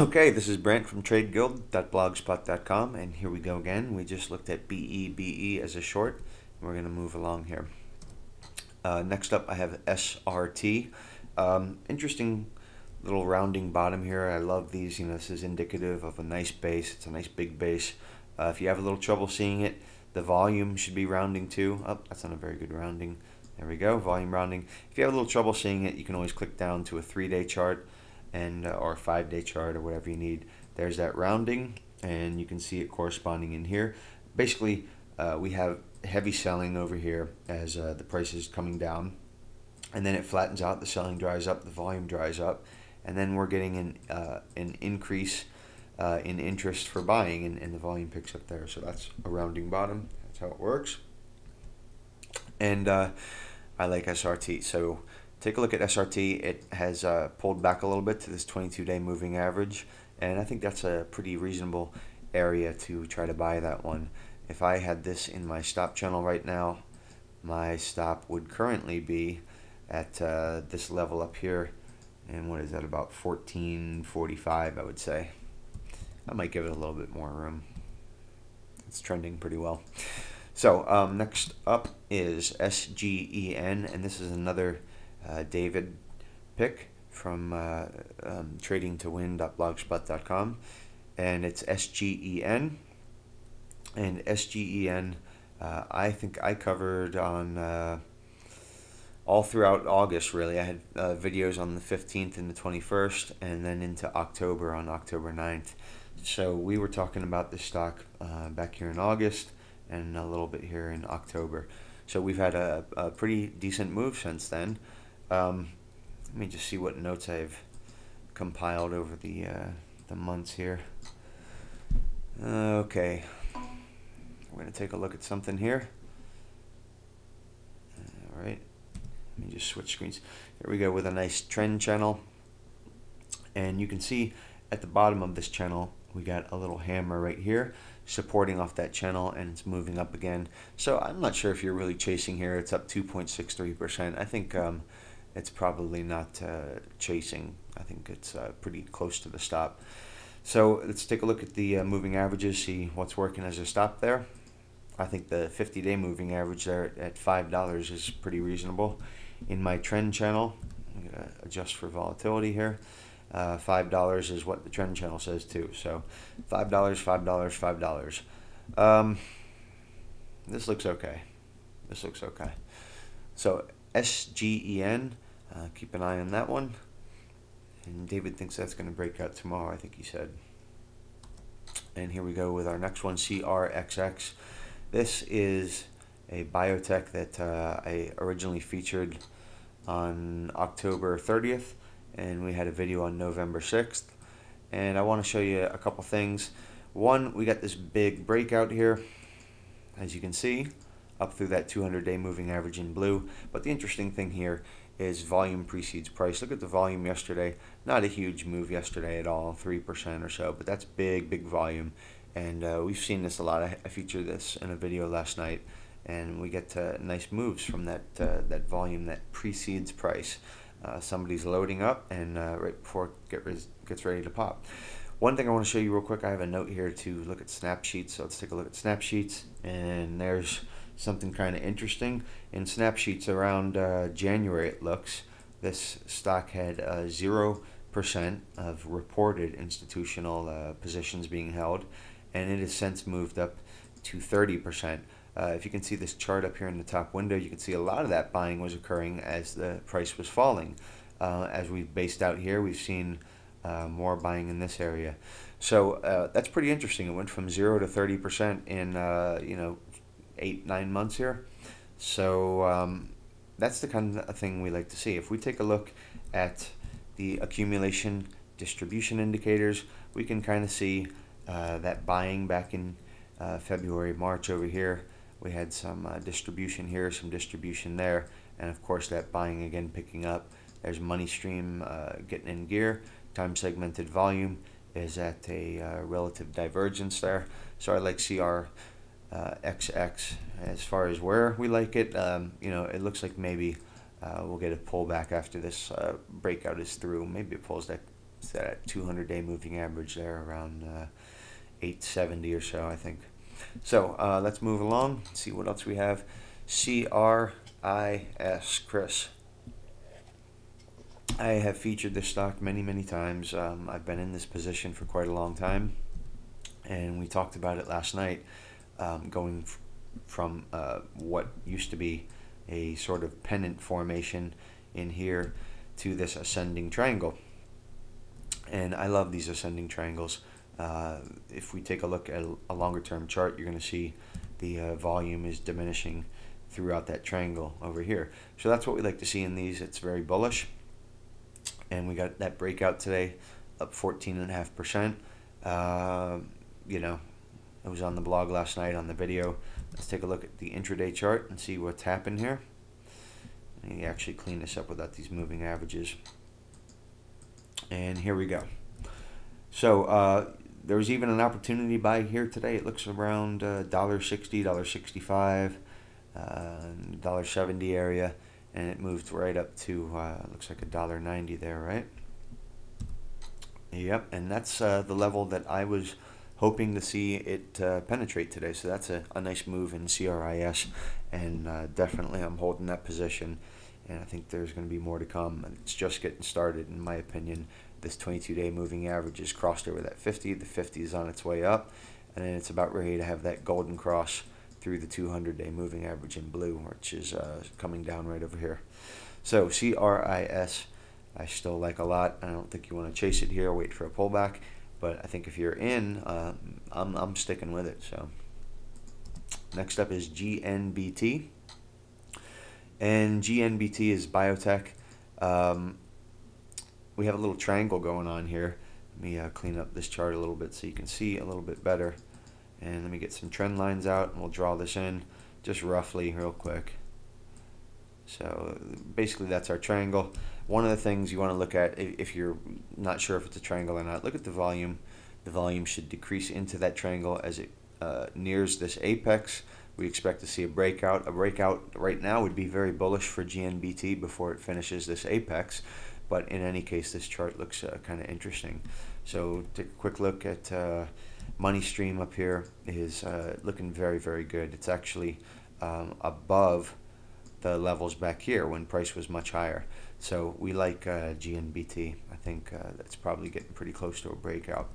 Okay, this is Brent from TradeGuild.blogspot.com, and here we go again. We just looked at BEBE as a short, and we're going to move along here. Next up, I have SRT. Interesting little rounding bottom here. I love these. This is indicative of a nice base. It's a nice big base. If you have a little trouble seeing it, the volume should be rounding too. Oh, that's not a very good rounding. There we go, volume rounding. If you have a little trouble seeing it, you can always click down to a 3-day chart and or a 5-day chart or whatever you need. There's that rounding, and you can see it corresponding in here. Basically, we have heavy selling over here as the price is coming down, and then it flattens out. The selling dries up, the volume dries up, and then we're getting an increase in interest for buying, and the volume picks up there. So that's a rounding bottom. That's how it works. And I like SRT. So take a look at SRT. It has pulled back a little bit to this 22-day moving average, and I think that's a pretty reasonable area to try to buy that one. If I had this in my stop channel right now, my stop would currently be at this level up here, and what is that, about 1445, I would say. I might give it a little bit more room. It's trending pretty well. So next up is SGEN, and this is another David pick from tradingtowin.blogspot.com, and it's SGEN. And SGEN, I think I covered on all throughout August, really. I had videos on the 15th and the 21st, and then into October on October 9th. So we were talking about this stock back here in August and a little bit here in October. So we've had a pretty decent move since then. Let me just see what notes I've compiled over the months here. Okay, we're going to take a look at something here. All right, let me just switch screens. Here we go with a nice trend channel. And you can see at the bottom of this channel, we got a little hammer right here supporting off that channel, and it's moving up again. So I'm not sure if you're really chasing here. It's up 2.63%. I think it's probably not chasing. I think it's pretty close to the stop. So let's take a look at the moving averages, see what's working as a stop there. I think the 50-day moving average there at $5 is pretty reasonable. In my trend channel, I'm going to adjust for volatility here. $5 is what the trend channel says too. So $5, $5, $5. This looks okay. This looks okay. So SGEN, keep an eye on that one. And David thinks that's going to break out tomorrow, I think he said. And here we go with our next one, CRXX. This is a biotech that I originally featured on October 30th. And we had a video on November 6th. And I want to show you a couple things. One, we got this big breakout here, as you can see, up through that 200-day moving average in blue. But the interesting thing here is volume precedes price. Look at the volume yesterday. Not a huge move yesterday at all, 3% or so, but that's big, big volume. And we've seen this a lot. I featured this in a video last night, and we get nice moves from that volume that precedes price. Somebody's loading up, and right before it gets ready to pop. One thing I want to show you real quick, I have a note here to look at Snapsheets. So let's take a look at Snapsheets, and there's something kind of interesting. In Snapsheets around January, it looks, this stock had 0% of reported institutional positions being held, and it has since moved up to 30%. If you can see this chart up here in the top window, you can see a lot of that buying was occurring as the price was falling. As we've based out here, we've seen more buying in this area. So that's pretty interesting. It went from 0 to 30% in 8-9 months here. So that's the kind of thing we like to see. If we take a look at the accumulation distribution indicators, we can kind of see that buying back in February, March over here. We had some distribution here, some distribution there, and of course that buying again picking up. There's money stream getting in gear. Time segmented volume is at a relative divergence there. So I like CRXX as far as where we like it. It looks like maybe we'll get a pullback after this breakout is through. Maybe it pulls that It's that 200-day moving average there around 870 or so, I think. So let's move along, see what else we have. CRIS, Chris. I have featured this stock many times. I've been in this position for quite a long time, and we talked about it last night, going from what used to be a sort of pennant formation in here to this ascending triangle. And I love these ascending triangles. If we take a look at a longer term chart, you're going to see the volume is diminishing throughout that triangle over here. So that's what we like to see in these. It's very bullish. And we got that breakout today, up 14.5%. You know, it was on the blog last night on the video. Let's take a look at the intraday chart and see what's happened here. Let me actually clean this up without these moving averages. And here we go. So there was even an opportunity buy here today. It looks around $1.60, $1.65, $1.70 area, and it moved right up to looks like $1.90 there, right? Yep, and that's the level that I was hoping to see it penetrate today. So that's a nice move in CRIS, and definitely I'm holding that position, and I think there's going to be more to come. It's just getting started, in my opinion. This 22-day moving average is crossed over that 50. The 50 is on its way up, and then it's about ready to have that golden cross through the 200-day moving average in blue, which is coming down right over here. So CRIS, I still like a lot. I don't think you want to chase it here, wait for a pullback, but I think if you're in, I'm sticking with it. So next up is GNBT, and GNBT is biotech. We have a little triangle going on here. Let me clean up this chart a little bit so you can see a little bit better. And let me get some trend lines out, and we'll draw this in just roughly real quick. So basically that's our triangle. One of the things you want to look at, if you're not sure if it's a triangle or not, look at the volume. The volume should decrease into that triangle as it nears this apex. We expect to see a breakout. A breakout right now would be very bullish for GNBT before it finishes this apex. But in any case, this chart looks kind of interesting. So take a quick look at money stream up here is looking very good. It's actually above the levels back here when price was much higher. So we like GNBT. I think that's probably getting pretty close to a breakout.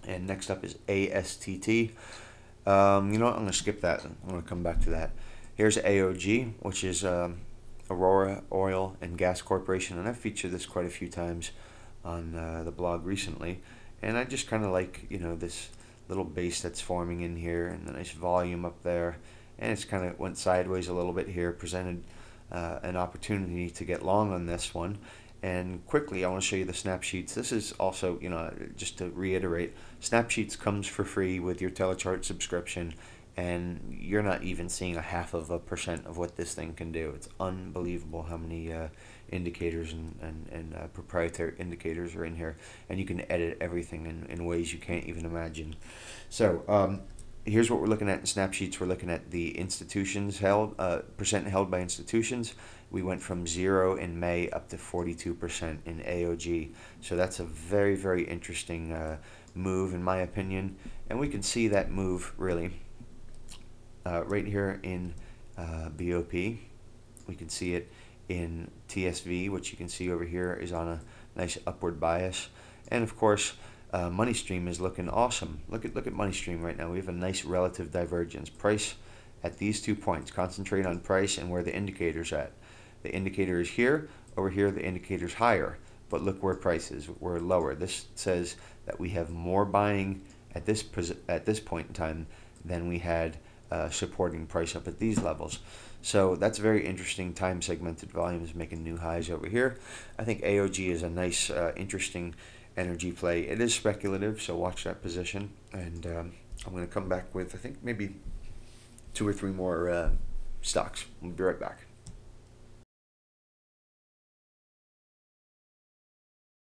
And next up is ASTT. You know what? I'm going to skip that. I'm going to come back to that. Here's AOG, which is Aurora Oil and Gas Corporation, and I've featured this quite a few times on the blog recently. And I just kind of like, you know, this little base that's forming in here and the nice volume up there. And it's kind of went sideways a little bit here, presented an opportunity to get long on this one. And quickly, I want to show you the snapsheets. This is also, you know, just to reiterate, snapsheets comes for free with your Telechart subscription, and you're not even seeing 0.5% of what this thing can do. It's unbelievable how many indicators and proprietary indicators are in here, and you can edit everything in ways you can't even imagine. So here's what we're looking at in snapsheets. We're looking at the institutions held, percent held by institutions. We went from 0 in May up to 42% in AOG. So that's a very interesting move in my opinion, and we can see that move really right here in BOP. We can see it in TSV, which you can see over here is on a nice upward bias. And of course, money stream is looking awesome. Look at money stream right now. We have a nice relative divergence. Price at these 2 points. Concentrate on price and where the indicator's at. The indicator is here. Over here, the indicator's higher. But look where price is. We're lower. This says that we have more buying at this point in time than we had supporting price up at these levels. So that's very interesting. Time segmented volume is making new highs over here. I think AOG is a nice, interesting energy play. It is speculative, so watch that position. And I'm going to come back with, I think, maybe 2 or 3 more stocks. We'll be right back.